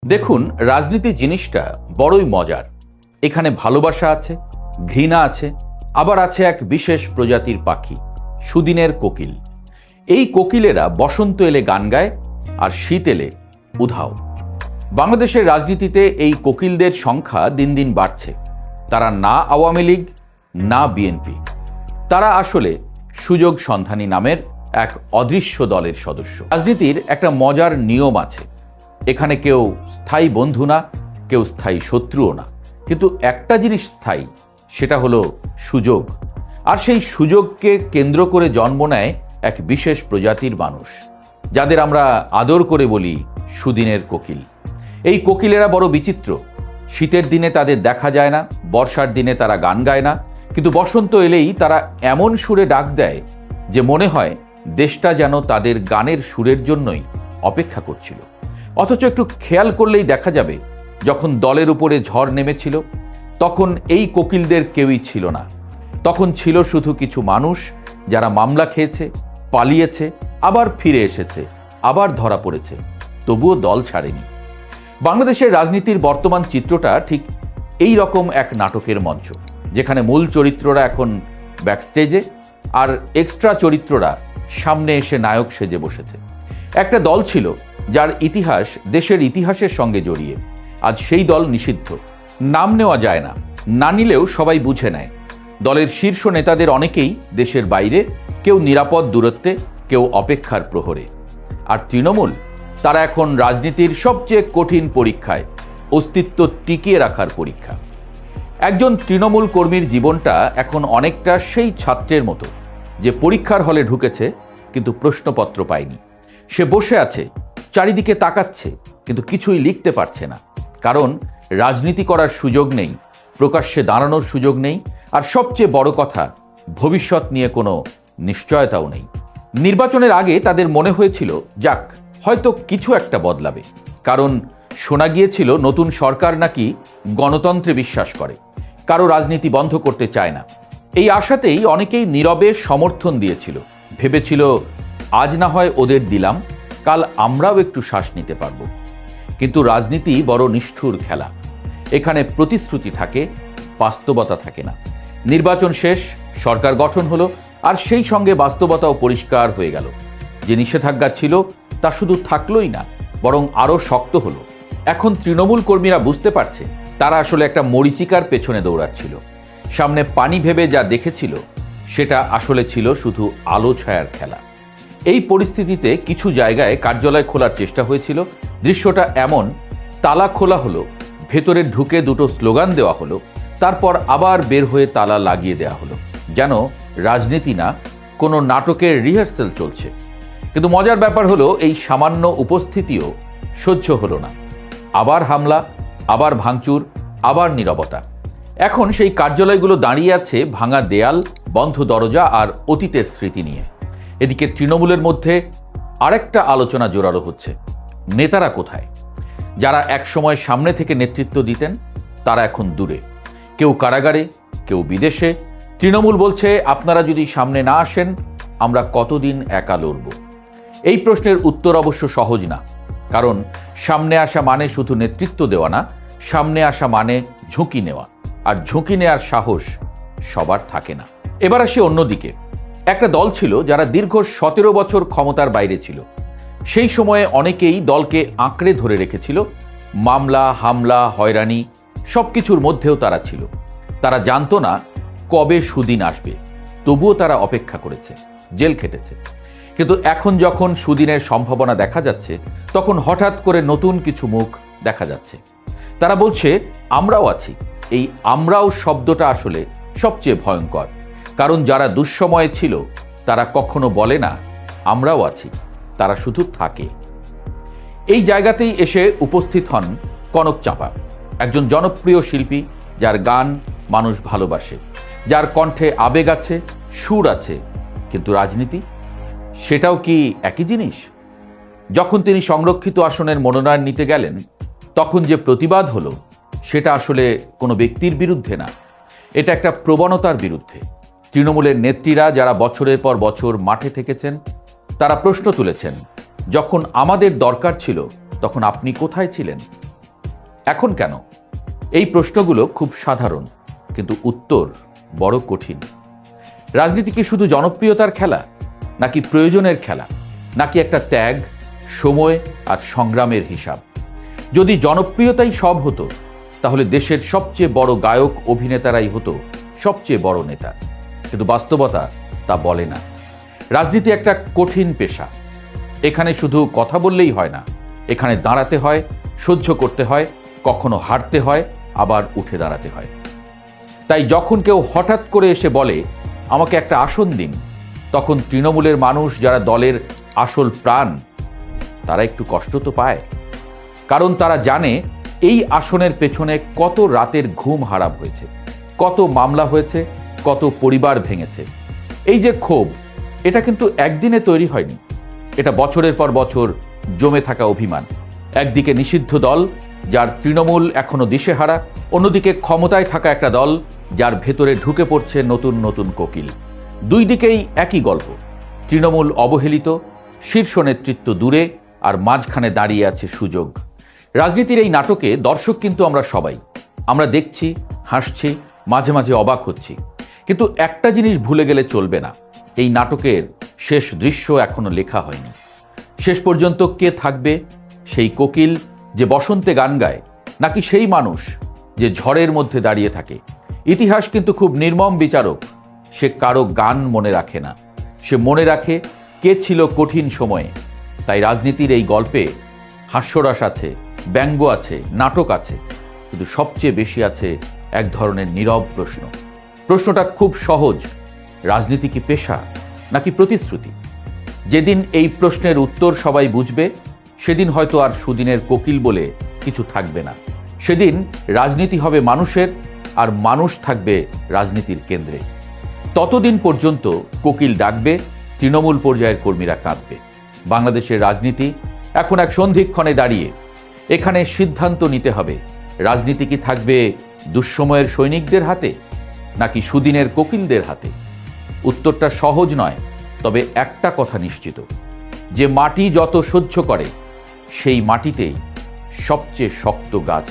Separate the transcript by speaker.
Speaker 1: দেখুন, রাজনীতি জিনিসটা বড়ই মজার। এখানে ভালোবাসা আছে, ঘৃণা আছে, আবার আছে এক বিশেষ প্রজাতির পাখি, সুদিনের কোকিল। এই কোকিলেরা বসন্ত এলে গান গায়, আর শীত এলে উধাও। বাংলাদেশের রাজনীতিতে এই কোকিলদের সংখ্যা দিন দিন বাড়ছে। তারা না আওয়ামী লীগ, না বিএনপি। তারা আসলে সুযোগ সন্ধানী নামের এক অদৃশ্য দলের সদস্য। রাজনীতির একটা মজার নিয়ম আছে। এখানে কেউ স্থায়ী বন্ধু না, কেউ স্থায়ী শত্রুও না, কিন্তু একটা জিনিস স্থায়ী, সেটা হলো সুযোগ। আর সেই সুযোগকে কেন্দ্র করে জন্ম নেয় এক বিশেষ প্রজাতির মানুষ, যাদের আমরা আদর করে বলি সুদিনের কোকিল। এই কোকিলেরা বড় বিচিত্র। শীতের দিনে তাদের দেখা যায় না, বর্ষার দিনে তারা গান গায় না, কিন্তু বসন্ত এলেই তারা এমন সুরে ডাক দেয় যে মনে হয় দেশটা যেন তাদের গানের সুরের জন্যই অপেক্ষা করছিল। অথচ একটু খেয়াল করলেই দেখা যাবে, যখন দলের উপরে ঝড় নেমেছিল, তখন এই কোকিলদের কেউই ছিল না। তখন ছিল শুধু কিছু মানুষ যারা মামলা খেয়েছে, পালিয়েছে, আবার ফিরে এসেছে, আবার ধরা পড়েছে, তবুও দল ছাড়েনি। বাংলাদেশের রাজনীতির বর্তমান চিত্রটা ঠিক এই রকম এক নাটকের মঞ্চ, যেখানে মূল চরিত্ররা এখন ব্যাকস্টেজে, আর এক্সট্রা চরিত্ররা সামনে এসে নায়ক সেজে বসেছে। একটা দল ছিল যার ইতিহাস দেশের ইতিহাসের সঙ্গে জড়িয়ে। আজ সেই দল নিষিদ্ধ, নাম নেওয়া যায় না, না নিলেও সবাই বুঝে নেয়। দলের শীর্ষ নেতাদের অনেকেই দেশের বাইরে, কেউ নিরাপদ দূরত্বে, কেউ অপেক্ষার প্রহরে। আর তৃণমূল, তারা এখন রাজনীতির সবচেয়ে কঠিন পরীক্ষায়, অস্তিত্ব টিকিয়ে রাখার পরীক্ষা। একজন তৃণমূল কর্মীর জীবনটা এখন অনেকটা সেই ছাত্রের মতো, যে পরীক্ষার হলে ঢুকেছে কিন্তু প্রশ্নপত্র পায়নি। সে বসে আছে, চারিদিকে তাকাচ্ছে, কিন্তু কিছুই লিখতে পারছে না। কারণ রাজনীতি করার সুযোগ নেই, প্রকাশ্যে দাঁড়ানোর সুযোগ নেই, আর সবচেয়ে বড় কথা, ভবিষ্যৎ নিয়ে কোনো নিশ্চয়তাও নেই। নির্বাচনের আগে তাদের মনে হয়েছিল, যাক, হয়তো কিছু একটা বদলাবে। কারণ শোনা গিয়েছিল নতুন সরকার নাকি গণতন্ত্রে বিশ্বাস করে, কারো রাজনীতি বন্ধ করতে চায় না। এই আশাতেই অনেকেই নীরবে সমর্থন দিয়েছিল। ভেবেছিল, আজ না হয় ওদের দিলাম, কাল আমরাও একটু শ্বাস নিতে পারব। কিন্তু রাজনীতি বড় নিষ্ঠুর খেলা। এখানে প্রতিশ্রুতি থাকে, বাস্তবতা থাকে না। নির্বাচন শেষ, সরকার গঠন হলো, আর সেই সঙ্গে বাস্তবতাও পরিষ্কার হয়ে গেল। যে নিষেধাজ্ঞা ছিল তা শুধু থাকলোই না, বরং আরও শক্ত হলো। এখন তৃণমূল কর্মীরা বুঝতে পারছে, তারা আসলে একটা মরীচিকার পেছনে দৌড়াচ্ছিল। সামনে পানি ভেবে যা দেখেছিল, সেটা আসলে ছিল শুধু আলো ছায়ার খেলা। এই পরিস্থিতিতে কিছু জায়গায় কার্যালয় খোলার চেষ্টা হয়েছিল। দৃশ্যটা এমন, তালা খোলা হলো, ভেতরে ঢুকে দুটো স্লোগান দেওয়া হলো, তারপর আবার বের হয়ে তালা লাগিয়ে দেওয়া হলো, যেন রাজনীতি না, কোনো নাটকের রিহার্সেল চলছে। কিন্তু মজার ব্যাপার হলো, এই সামান্য উপস্থিতিও সহ্য হলো না। আবার হামলা, আবার ভাঙচুর, আবার নীরবতা। এখন সেই কার্যালয়গুলো দাঁড়িয়ে আছে ভাঙা দেয়াল, বন্ধ দরজা আর অতীতের স্মৃতি নিয়ে। এদিকে তৃণমূলের মধ্যে আরেকটা আলোচনা জোরালো হচ্ছে, নেতারা কোথায়? যারা একসময় সামনে থেকে নেতৃত্ব দিতেন, তারা এখন দূরে, কেউ কারাগারে, কেউ বিদেশে। তৃণমূল বলছে, আপনারা যদি সামনে না আসেন, আমরা কতদিন একা লড়ব? এই প্রশ্নের উত্তর অবশ্য সহজ না। কারণ সামনে আসা মানে শুধু নেতৃত্ব দেওয়া না, সামনে আসা মানে ঝুঁকি নেওয়া, আর ঝুঁকি নেওয়ার সাহস সবার থাকে না। এবার আসি অন্যদিকে। একটা দল ছিল যারা দীর্ঘ 17 বছর ক্ষমতার বাইরে ছিল। সেই সময়ে অনেকেই দলকে আঁকড়ে ধরে রেখেছিল। মামলা, হামলা, হয়রানি, সব কিছুর মধ্যেও তারা ছিল। তারা জানতো না কবে সুদিন আসবে, তবুও তারা অপেক্ষা করেছে, জেল খেটেছে। কিন্তু এখন যখন সুদিনের সম্ভাবনা দেখা যাচ্ছে, তখন হঠাৎ করে নতুন কিছু মুখ দেখা যাচ্ছে। তারা বলছে, আমরাও আছি। এই আমরাও শব্দটা আসলে সবচেয়ে ভয়ঙ্কর। কারণ যারা দুঃসময়ে ছিল, তারা কখনো বলে না আমরাও আছি, তারা শুধু থাকে। এই জায়গাতেই এসে উপস্থিত হন কনক চাঁপা, একজন জনপ্রিয় শিল্পী, যার গান মানুষ ভালোবাসে, যার কণ্ঠে আবেগ আছে, সুর আছে। কিন্তু রাজনীতি, সেটাও কি একই জিনিস? যখন তিনি সংরক্ষিত আসনের মনোনয়ন নিতে গেলেন, তখন যে প্রতিবাদ হলো, সেটা আসলে কোনো ব্যক্তির বিরুদ্ধে না, এটা একটা প্রবণতার বিরুদ্ধে। তৃণমূলের নেত্রীরা, যারা বছরের পর বছর মাঠে থেকেছেন, তারা প্রশ্ন তুলেছেন, যখন আমাদের দরকার ছিল, তখন আপনি কোথায় ছিলেন? এখন কেন? এই প্রশ্নগুলো খুব সাধারণ, কিন্তু উত্তর বড় কঠিন। রাজনীতি কি শুধু জনপ্রিয়তার খেলা, নাকি প্রয়োজনের খেলা, নাকি একটা ত্যাগ, সময় আর সংগ্রামের হিসাব? যদি জনপ্রিয়তাই সব হতো, তাহলে দেশের সবচেয়ে বড় গায়ক অভিনেতারাই হতো সবচেয়ে বড় নেতা। কিন্তু বাস্তবতা তা বলে না। রাজনীতি একটা কঠিন পেশা। এখানে শুধু কথা বললেই হয় না, এখানে দাঁড়াতে হয়, সহ্য করতে হয়, কখনো হারতে হয়, আবার উঠে দাঁড়াতে হয়। তাই যখন কেউ হঠাৎ করে এসে বলে আমাকে একটা আসন দিন, তখন তৃণমূলের মানুষ, যারা দলের আসল প্রাণ, তারা একটু কষ্ট তো পায়। কারণ তারা জানে এই আসনের পেছনে কত রাতের ঘুম হারাম হয়েছে, কত মামলা হয়েছে, কত পরিবার ভেঙেছে। এই যে ক্ষোভ, এটা কিন্তু একদিনে তৈরি হয়নি। এটা বছরের পর বছর জমে থাকা অভিমান। একদিকে নিষিদ্ধ দল, যার তৃণমূল এখনো দিশেহারা, অন্যদিকে ক্ষমতায় থাকা একটা দল, যার ভেতরে ঢুকে পড়ছে নতুন নতুন কোকিল। দুই দিকেই একই গল্প। তৃণমূল অবহেলিত, শীর্ষ নেতৃত্ব দূরে, আর মাঝখানে দাঁড়িয়ে আছে সুযোগ। রাজনীতির এই নাটকে দর্শক কিন্তু আমরা সবাই। আমরা দেখছি, হাসছি, মাঝে মাঝে অবাক হচ্ছি। কিন্তু একটা জিনিস ভুলে গেলে চলবে না, এই নাটকের শেষ দৃশ্য এখনো লেখা হয়নি। শেষ পর্যন্ত কে থাকবে? সেই কোকিল যে বসন্তে গান গায়, নাকি সেই মানুষ যে ঝড়ের মধ্যে দাঁড়িয়ে থাকে? ইতিহাস কিন্তু খুব নির্মম বিচারক। সে কারো গান মনে রাখে না, সে মনে রাখে কে ছিল কঠিন সময়ে। তাই রাজনীতির এই গল্পে হাস্যরস আছে, ব্যঙ্গ আছে, নাটক আছে, কিন্তু সবচেয়ে বেশি আছে এক ধরনের নীরব প্রশ্ন। প্রশ্নটা খুব সহজ: রাজনীতি কি পেশা নাকি প্রতিশ্রুতি? যেদিন এই প্রশ্নের উত্তর সবাই বুঝবে, সেদিন হয়তো আর সুদিনের কোকিল বলে কিছু থাকবে না। সেদিন রাজনীতি হবে মানুষের, আর মানুষ থাকবে রাজনীতির কেন্দ্রে। ততদিন পর্যন্ত কোকিল ডাকবে, তৃণমূল পর্যায়ের কর্মীরা কাঁদবে। বাংলাদেশের রাজনীতি এখন এক সন্ধিক্ষণে দাঁড়িয়ে। এখানে সিদ্ধান্ত নিতে হবে, রাজনীতি কি থাকবে দুঃসময়ের সৈনিকদের হাতে, নাকি সুদিনের কোকিলদের হাতে? উত্তরটা সহজ নয়, তবে একটা কথা নিশ্চিত: যে মাটি যত সহ্য করে, সেই মাটিতেই সবচেয়ে শক্ত গাছ